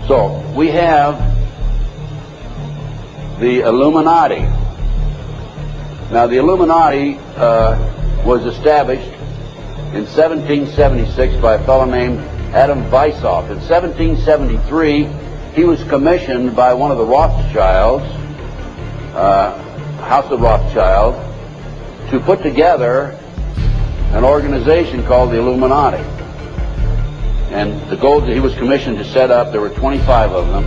So we have the Illuminati. Now the Illuminati was established in 1776 by a fellow named Adam Weishaupt. In 1773 he was commissioned by one of the Rothschilds, House of Rothschild, to put together an organization called the Illuminati. And the goals that he was commissioned to set up, there were 25 of them.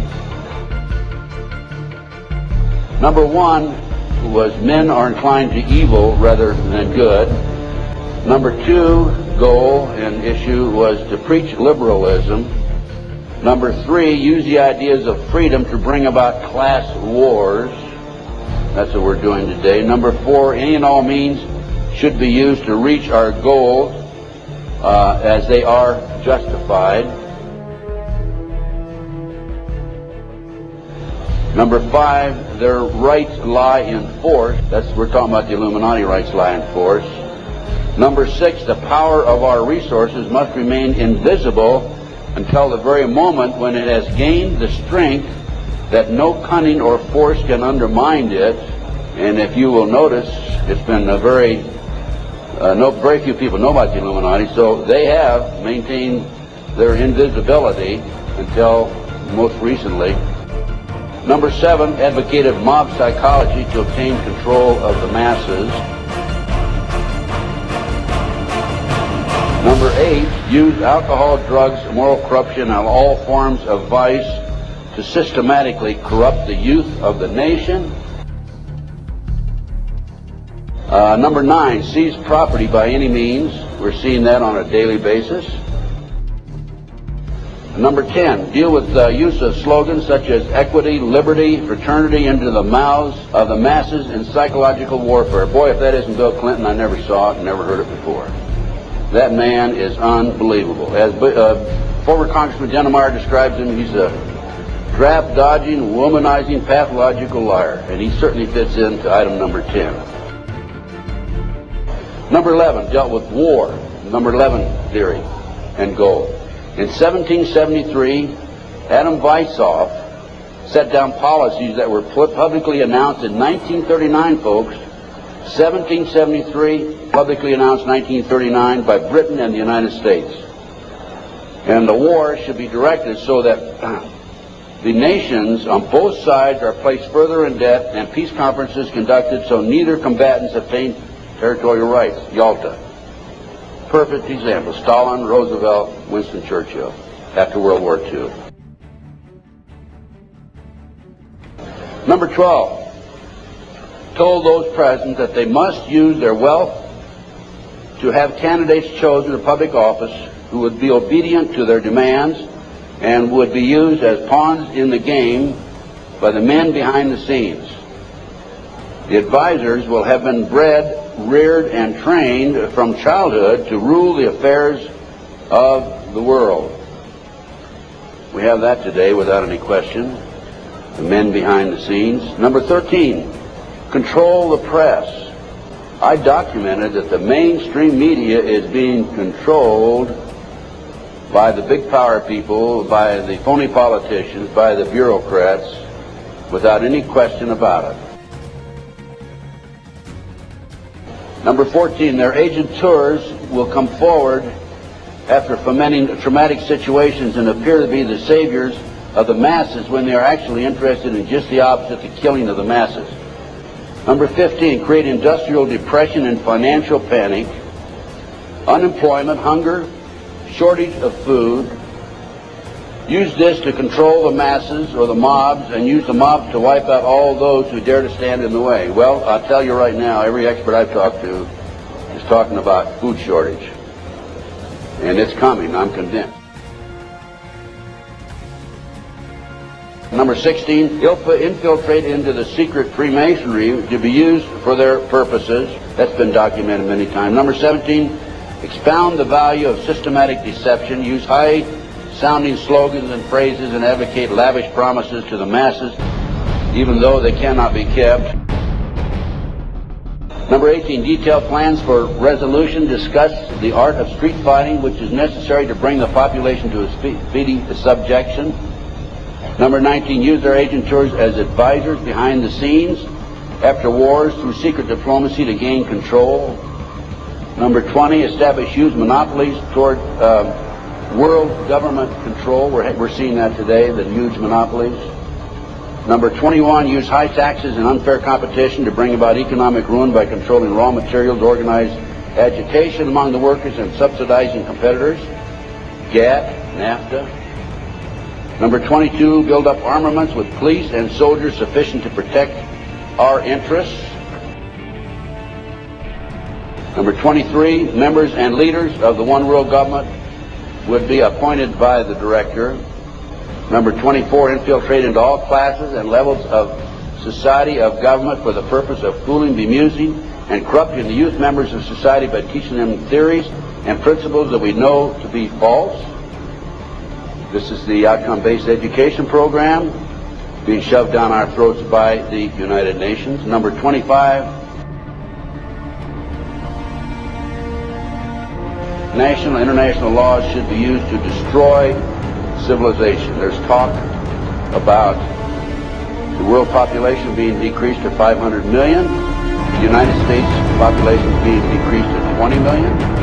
Number one was men are inclined to evil rather than good. Number two goal and issue was to preach liberalism. Number three, use the ideas of freedom to bring about class wars. That's what we're doing today. Number four, any and all means should be used to reach our goals as they are justified. Number five, their rights lie in force. We're talking about the Illuminati rights lie in force. Number six, the power of our resources must remain invisible until the very moment when it has gained the strength that no cunning or force can undermine it. And if you will notice, it's been very few people know about the Illuminati, so they have maintained their invisibility until most recently. Number seven, advocated mob psychology to obtain control of the masses. Number eight, used alcohol, drugs, moral corruption, and all forms of vice to systematically corrupt the youth of the nation. Number nine, seize property by any means. We're seeing that on a daily basis. Number 10, deal with the use of slogans such as equity, liberty, fraternity into the mouths of the masses in psychological warfare. Boy, if that isn't Bill Clinton, I never saw it and never heard it before. That man is unbelievable. As former Congressman Dennemeyer describes him, he's a draft-dodging, womanizing, pathological liar. And he certainly fits into item number 10. Number 11 dealt with war, number 11 theory and goal. In 1773, Adam Weishaupt set down policies that were publicly announced in 1939, folks. 1773, publicly announced 1939 by Britain and the United States. And the war should be directed so that the nations on both sides are placed further in debt and peace conferences conducted so neither combatants obtain territorial rights. Yalta. Perfect example. Stalin, Roosevelt, Winston Churchill after World War II. Number 12. Told those present that they must use their wealth to have candidates chosen to public office who would be obedient to their demands and would be used as pawns in the game by the men behind the scenes. The advisors will have been bred, reared, and trained from childhood to rule the affairs of the world. We have that today without any question. The men behind the scenes. Number 13, control the press. I documented that the mainstream media is being controlled by the big power people, by the phony politicians, by the bureaucrats, without any question about it. Number 14, their agenteurs will come forward after fomenting traumatic situations and appear to be the saviors of the masses when they are actually interested in just the opposite, the killing of the masses. Number 15, create industrial depression and financial panic, unemployment, hunger, shortage of food. Use this to control the masses or the mobs, and use the mobs to wipe out all those who dare to stand in the way. Well, I'll tell you right now, every expert I've talked to is talking about food shortage. And it's coming, I'm convinced. Number 16, infiltrate into the secret Freemasonry to be used for their purposes. That's been documented many times. Number 17, expound the value of systematic deception. Use high-sounding slogans and phrases and advocate lavish promises to the masses, even though they cannot be kept. Number 18, detail plans for resolution. Discuss the art of street fighting, which is necessary to bring the population to a speedy subjection. Number 19, use their agentures as advisors behind the scenes after wars through secret diplomacy to gain control. Number 20, establish huge monopolies toward world government control. We're seeing that today, the huge monopolies. Number 21, use high taxes and unfair competition to bring about economic ruin by controlling raw materials, organized agitation among the workers, and subsidizing competitors. GATT, NAFTA. Number 22, build up armaments with police and soldiers sufficient to protect our interests. Number 23, members and leaders of the one world government would be appointed by the director. Number 24, infiltrate into all classes and levels of society, of government, for the purpose of fooling, bemusing, and corrupting the youth members of society by teaching them theories and principles that we know to be false. This is the outcome-based education program being shoved down our throats by the United Nations. Number 25, national and international laws should be used to destroy civilization. There's talk about the world population being decreased to 500 million, the United States population being decreased to 20 million.